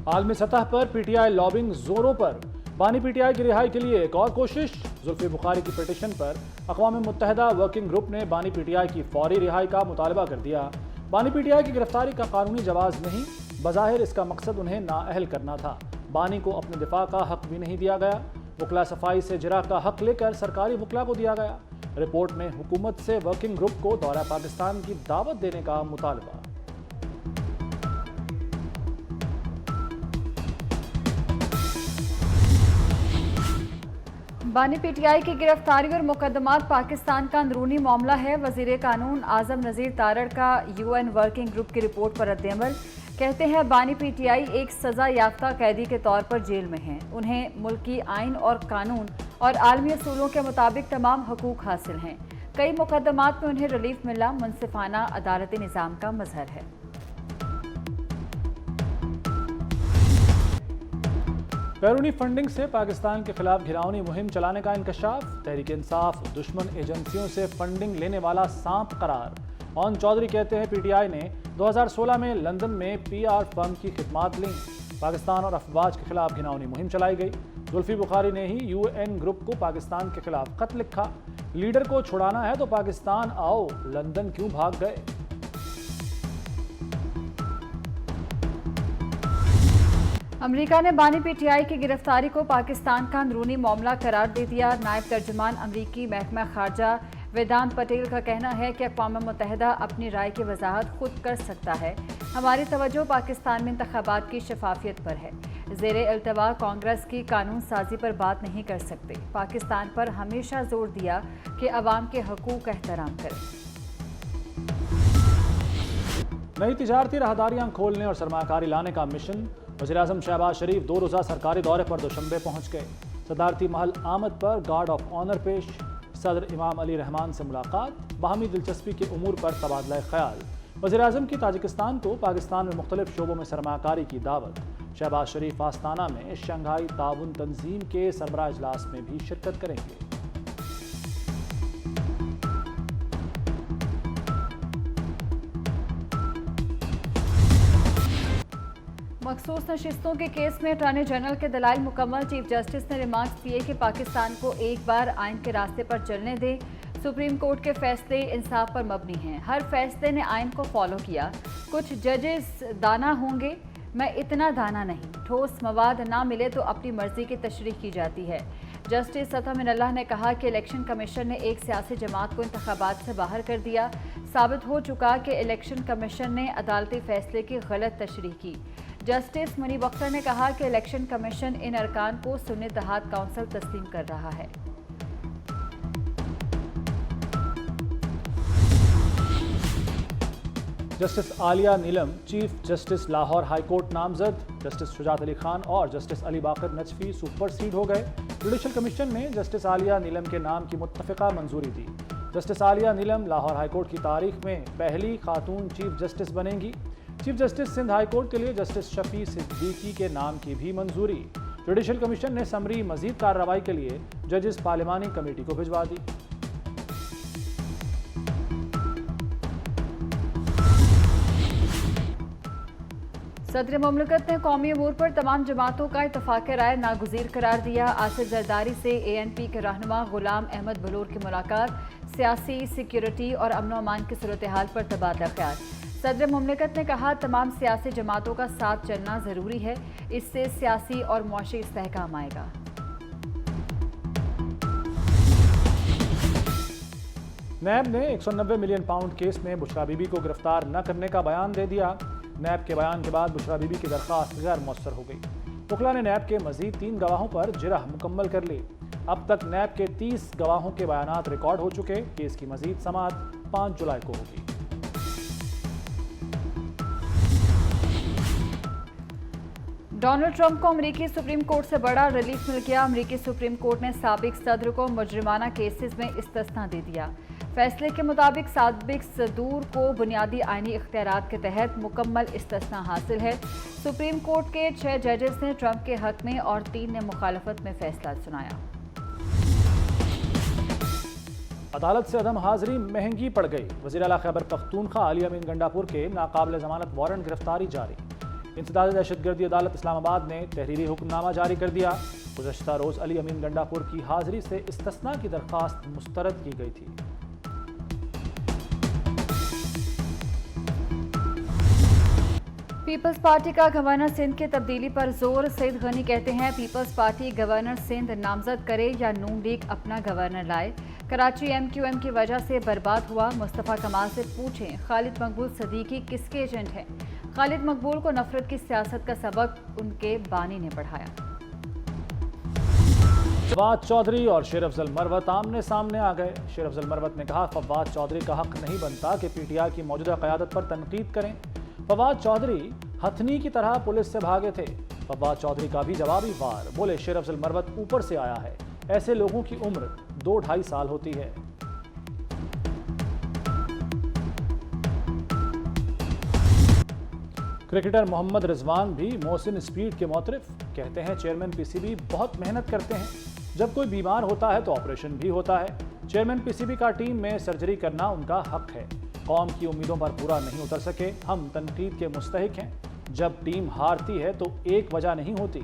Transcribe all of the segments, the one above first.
आलमी सतह पर पीटीआई लॉबिंग जोरों पर। बानी पीटीआई की रिहाई के लिए एक और कोशिश। जुल्फी बुखारी की पिटीशन पर अक़वाम मुत्तहिदा वर्किंग ग्रुप ने बानी पीटीआई की फौरी रिहाई का मुतालबा कर दिया। बानी पीटीआई की गिरफ्तारी का कानूनी जवाज नहीं, बज़ाहिर इसका मकसद उन्हें नाअहल करना था। बानी को अपने दिफा का हक भी नहीं दिया गया। वकला सफाई से जिरा का हक लेकर सरकारी वकला को दिया गया। रिपोर्ट में हुकूमत से वर्किंग ग्रुप को दौरा पाकिस्तान की दावत देने का मुतालबा। बानी पीटीआई की गिरफ्तारी और मुकदमात पाकिस्तान का अंदरूनी मामला है। वजीर कानून आजम नज़ीर तारड़ का UN वर्किंग ग्रुप की रिपोर्ट पर रद्द-ए-अमल। कहते हैं बानी पीटीआई एक सजा याफ्ता कैदी के तौर पर जेल में हैं। उन्हें मुल्की आइन और कानून और आलमी असूलों के मुताबिक तमाम हकूक हासिल हैं। कई मुकदमात में उन्हें रिलीफ मिला मुनसिफाना अदालती निज़ाम का मजहर है। बैरूनी फंडिंग से पाकिस्तान के खिलाफ घिरौनी मुहिम चलाने का इंकशाफ। तहरीक इंसाफ दुश्मन एजेंसियों से फंडिंग लेने वाला सांप करार। ओन चौधरी कहते हैं पीटीआई ने 2016 में लंदन में PR फर्म की खिदमात लीं। पाकिस्तान और अफवाज के खिलाफ घिनौनी मुहिम चलाई गई। जुल्फी बुखारी ने ही UN ग्रुप को पाकिस्तान के खिलाफ खत लिखा। लीडर को छुड़ाना है तो पाकिस्तान आओ, लंदन क्यों भाग गए। अमेरिका ने बानी पीटीआई की गिरफ्तारी को पाकिस्तान का अंदरूनी मामला करार दे दिया। नायब तर्जुमान अमरीकी महकमा खारजा वेदांत पटेल का कहना है कि अक़वाम मुत्तहिदा अपनी राय की वजाहत खुद कर सकता है। हमारी तवज्जो पाकिस्तान में इंतखाबात की शफाफियत पर है। ज़ेरे इल्तवा कांग्रेस की कानून साजी पर बात नहीं कर सकते। पाकिस्तान पर हमेशा जोर दिया कि अवाम के हकूक़ का एहतराम करें। नई तिजारती राहदारियां खोलने और सरमाकारी लाने का मिशन। वज़ीर-ए-आज़म शहबाज शरीफ 2 रोज़ा सरकारी दौरे पर दोशंबे पहुँच गए। सदारती महल आमद पर गार्ड ऑफ ऑनर पेश। सदर इमाम अली रहमान से मुलाकात। बाहमी दिलचस्पी के उमूर पर तबादला ख्याल। वज़ीर-ए-आज़म की ताजिकिस्तान को पाकिस्तान में मुख्तलिफ शोबों में सरमाकारी की दावत। शहबाज शरीफ आस्ताना में शंघाई ताउन तंजीम के सरबराह इजलास में भी शिरकत करेंगे। मखसूस नशिस्तों के केस में अटॉर्नी जनरल के दलाइल मुकम्मल। चीफ जस्टिस ने रिमार्क्स दिए कि पाकिस्तान को एक बार आइन के रास्ते पर चलने दें। सुप्रीम कोर्ट के फैसले इंसाफ पर मबनी हैं। हर फैसले ने आइन को फॉलो किया। कुछ जजेस दाना होंगे, मैं इतना दाना नहीं। ठोस मवाद ना मिले तो अपनी मर्जी की तशरीह की जाती है। जस्टिस अता मिनल्लाह ने कहा कि इलेक्शन कमीशन ने एक सियासी जमात को इंतखाबात से बाहर कर दिया। साबित हो चुका कि इलेक्शन कमीशन ने अदालती फैसले की गलत तशरीह की। जस्टिस मुनीब अख्तर ने कहा कि इलेक्शन कमीशन इन अरकान को सुन्नी इत्तेहाद काउंसिल तस्लीम कर रहा है। Justice Aalia Neelam chief justice Lahore high court नामजद। जस्टिस शुजात अली खान और जस्टिस अली बाकर नजफी सुपरसीड हो गए। जुडिशल कमीशन ने जस्टिस आलिया नीलम के नाम की मुत्तफ़िका मंजूरी दी। Justice Aalia Neelam Lahore high court की तारीख में पहली खातून चीफ जस्टिस बनेंगी। Chief justice Sindh high court के लिए जस्टिस शफी सिद्दीकी के नाम की भी मंजूरी। जुडिशल कमीशन ने समरी मजीद कार्रवाई के लिए जजेस पार्लिमानी कमेटी को भिजवा दी। सदर मुमलिकत ने कौमी अमूर पर तमाम जमातों का इत्तफाक राय नागुज़ीर करार दिया। आसिफ जरदारी से ANP के रहनुमा गुलाम अहमद बलूर की मुलाकात। सियासी सिक्योरिटी और अमन अमान की सूरत हाल पर तबादला ख्याल। सदर मुमलिकत ने कहा तमाम सियासी जमातों का साथ चलना ज़रूरी है। इससे सियासी और मुआशी इस्तेहकाम आएगा। नैब ने 190 मिलियन पाउंड केस में बुशरा बीबी को गिरफ्तार न करने का बयान दे दिया। नैब के बयान के बाद बुशरा बीबी की दरख्वास्त गैर मौसर हो गई। वकला ने नैब के मजीद 3 गवाहों पर जिरह मुकम्मल कर ली। अब तक नैब के 30 गवाहों के बयानात रिकॉर्ड हो चुके। केस की मजीद समाअत 5 जुलाई को होगी। डोनाल्ड ट्रंप को अमेरिकी सुप्रीम कोर्ट से बड़ा रिलीफ मिल गया। अमेरिकी सुप्रीम कोर्ट ने साबिक सदर को मुजरिमाना केसेस में इस्तिस्ना दे दिया। फैसले के मुताबिक साबिक सदूर को बुनियादी आईनी इख्तियारात के तहत मुकम्मल इस्तिस्ना हासिल है। सुप्रीम कोर्ट के 6 जजेस ने ट्रंप के हक में और 3 ने मुखालफत में फैसला सुनाया। अदालत से अदम हाजिरी महंगी पड़ गई। वज़ीर आला खैबर पख्तूनख्वा अली अमीन गंडापुर के नाकाबिल जमानत वारंट गिरफ्तारी जारी। इंसदाद दहशतगर्दी अदालत इस्लामाबाद ने तहरीरी हुक्मनामा जारी कर दिया। गुज़श्ता रोज अली अमीन गंडापुर की हाजिरी से इस्तिस्ना की दरख्वास्त मुस्तरद की गई थी। पीपल्स पार्टी का गवर्नर सिंध की तब्दीली पर जोर। सईद गनी कहते हैं पीपल्स पार्टी गवर्नर सिंध नामजद करे या नून लीग अपना गवर्नर लाए। कराची MQM की वजह से बर्बाद हुआ। मुस्तफ़ा कमाल से पूछें खालिद मकबूल सदीकी किसके एजेंट हैं। खालिद मकबूल को नफरत की सियासत का सबक उनके बानी ने पढ़ाया। फवाद चौधरी और शेर अफजल मरवत आमने सामने आ गए। शेर अफजल मरवत ने कहा फवाद चौधरी का हक नहीं बनता कि PTI की मौजूदा क़यादत पर तनकीद करें। फवाद चौधरी हथनी की तरह पुलिस से भागे थे। फवाद चौधरी का भी जवाबी वार। बोले शेर अफजल मरवत ऊपर से आया है। ऐसे लोगों की उम्र 2-2.5 साल होती है। क्रिकेटर मोहम्मद रिजवान भी मोहसिन स्पीड के मोतरिफ। कहते हैं चेयरमैन PCB बहुत मेहनत करते हैं। जब कोई बीमार होता है तो ऑपरेशन भी होता है। चेयरमैन PCB का टीम में सर्जरी करना उनका हक है। कौम की उम्मीदों पर पूरा नहीं उतर सके, हम तनकीद के मुस्तहिक हैं। जब टीम हारती है तो एक वजह नहीं होती।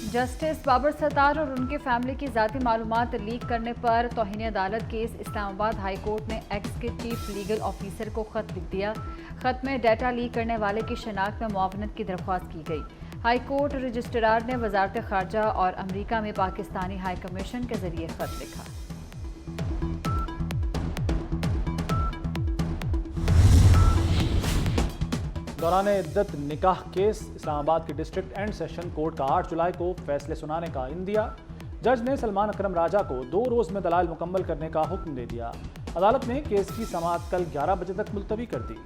जस्टिस बाबर सत्तार और उनके फैमिली की ज़ाती मालूमात लीक करने पर तौहीन अदालत केस। इस्लामाबाद हाई कोर्ट ने एक्स के चीफ लीगल ऑफिसर को खत लिख दिया। खत में डाटा लीक करने वाले की शनाख्त में मुआवनत की दरख्वास्त की गई। हाई कोर्ट रजिस्ट्रार ने वजारत खारजा और अमरीका में पाकिस्तानी हाई कमीशन के जरिए खत लिखा। दौरान इद्दत निकाह केस। इस्लामाबाद के डिस्ट्रिक्ट एंड सेशन कोर्ट का 8 जुलाई को फैसले सुनाने का इंदिया। जज ने सलमान अकरम राजा को 2 रोज में दलाइल मुकम्मल करने का हुक्म दे दिया। अदालत ने केस की समाअत कल 11 बजे तक मुलतवी कर दी।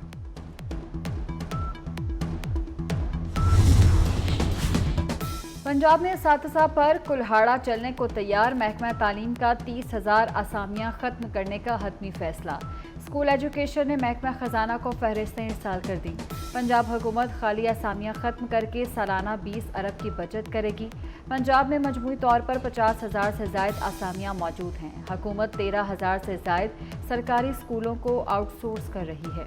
पंजाब में सातसा पर कुल्हाड़ा चलने को तैयार। महकमा तालीम का 30,000 असामियां खत्म करने का हतमी फैसला। स्कूल एजुकेशन ने महकमा खजाना को फहरिस्तें इरसाल कर दी। पंजाब हुकूमत खाली असामियां खत्म करके सालाना 20 अरब की बचत करेगी। पंजाब में मजमूई तौर पर 50,000 से ज़ायद असामियां मौजूद हैं। हुकूमत 13,000 से ज़ायद सरकारी स्कूलों को आउटसोर्स कर रही है।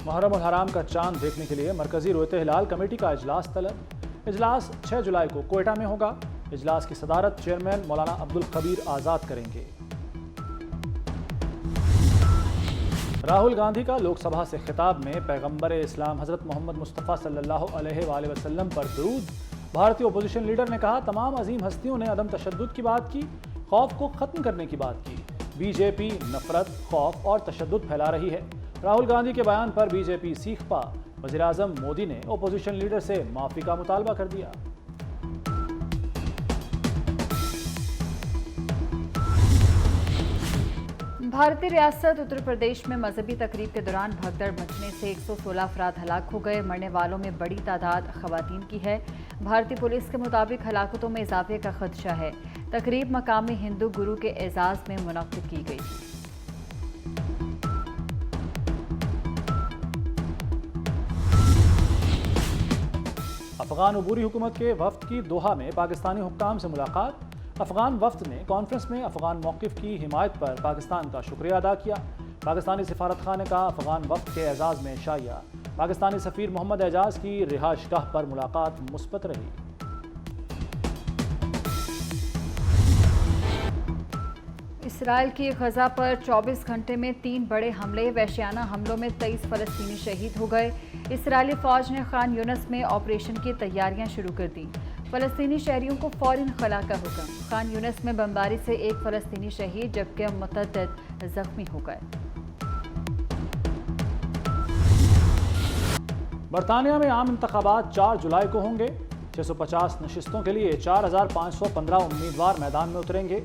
मुहर्रम उल हराम का चांद देखने के लिए मरकजी रोयते हिलाल कमेटी का इजलास तलब। इजलास 6 जुलाई को कोयटा में होगा। इजलास की सदारत चेयरमैन मौलाना अब्दुल खबीर आज़ाद करेंगे। राहुल गांधी का लोकसभा से खिताब में पैगंबर इस्लाम हजरत मोहम्मद मुस्तफ़ा सल्लल्लाहु अलैहि वसल्लम पर दरूद। भारतीय अपोजिशन लीडर ने कहा तमाम अजीम हस्तियों ने अदम तशद्दुद की बात की, खौफ को खत्म करने की बात की। बीजेपी नफरत, खौफ और तशद्दुद फैला रही है। राहुल गांधी के बयान पर बीजेपी सीख पा। वज़ीर-ए-आज़म मोदी ने अपोजिशन लीडर से माफी का मुतालबा कर दिया। भारतीय रियासत उत्तर प्रदेश में मजहबी तकरीब के दौरान भगदड़ मचने से 116 अफराद हलाक हो गए। मरने वालों में बड़ी तादाद खवातीन की है। भारतीय पुलिस के मुताबिक हलाकतों में इजाफे का खदशा है। तकरीब मकामी हिंदू गुरु के एजाज में मुनक्किद की गई थी। अफगान अबूरी हुकूमत के वफ्द की दोहा में पाकिस्तानी हुक्काम से मुलाकात। अफगान वफ्द ने कॉन्फ्रेंस में अफगान मौक़िफ़ की हिमायत पर पाकिस्तान का शुक्रिया अदा किया। पाकिस्तानी सिफारत खाने का अफगान वफ्द के एजाज़ में शाइया। पाकिस्तानी सफ़ीर मोहम्मद एजाज की रिहाइशगाह पर मुलाकात मुस्बत रही। इसराइल की गजा पर 24 घंटे में 3 बड़े हमले। वहशियाना हमलों में 23 फ़लस्तीनी शहीद हो गए। इसराइली फ़ौज ने खान यूनिस में ऑपरेशन की तैयारियां शुरू कर दी। फ़लस्तीनी शहरियों को फ़ौरन खला का हुक्म। खान यूनिस में बमबारी से 1 फ़लस्तीनी शहीद जबकि मुतअद्दिद ज़ख्मी हो गए। बरतानिया में आम इंतखाबात 4 जुलाई को होंगे। 650 नशिस्तों के लिए 4,515 उम्मीदवार मैदान में उतरेंगे।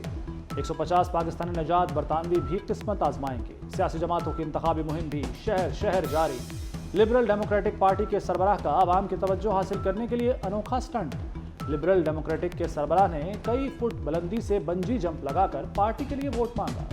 150 पाकिस्तानी नजात बरतानवी भी किस्मत आजमाएंगे। सियासी जमातों की इंतखाबी मुहिम भी शहर शहर जारी। लिबरल डेमोक्रेटिक पार्टी के सरबराह का आवाम की तवज्जो हासिल करने के लिए अनोखा स्टंट। लिबरल डेमोक्रेटिक के सरबराह ने कई फुट बुलंदी से बंजी जंप लगाकर पार्टी के लिए वोट मांगा।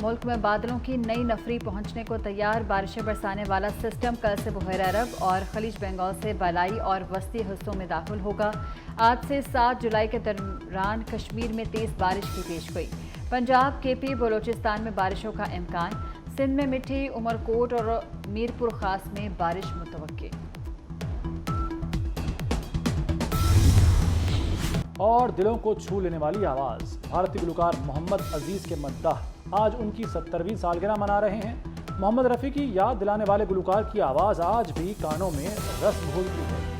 मुल्क में बादलों की नई नफरी पहुंचने को तैयार। बारिशें बरसाने वाला सिस्टम कल से बहर अरब और खलीज बंगाल से बालाई और वस्ती हिस्सों में दाखिल होगा। आज से 7 जुलाई के दौरान कश्मीर में तेज बारिश की पेशगोई। पंजाब, केपी, बलोचिस्तान में बारिशों का इम्कान। सिंध में मिठी, उमरकोट और मीरपुर खास में बारिश मुतवक्के। और दिलों को छू लेने वाली आवाज़, भारतीय गुलकार मोहम्मद अजीज़ के मद्दाह आज उनकी 70वीं सालगिरह मना रहे हैं। मोहम्मद रफ़ी की याद दिलाने वाले गुलकार की आवाज़ आज भी कानों में रस घोलती है।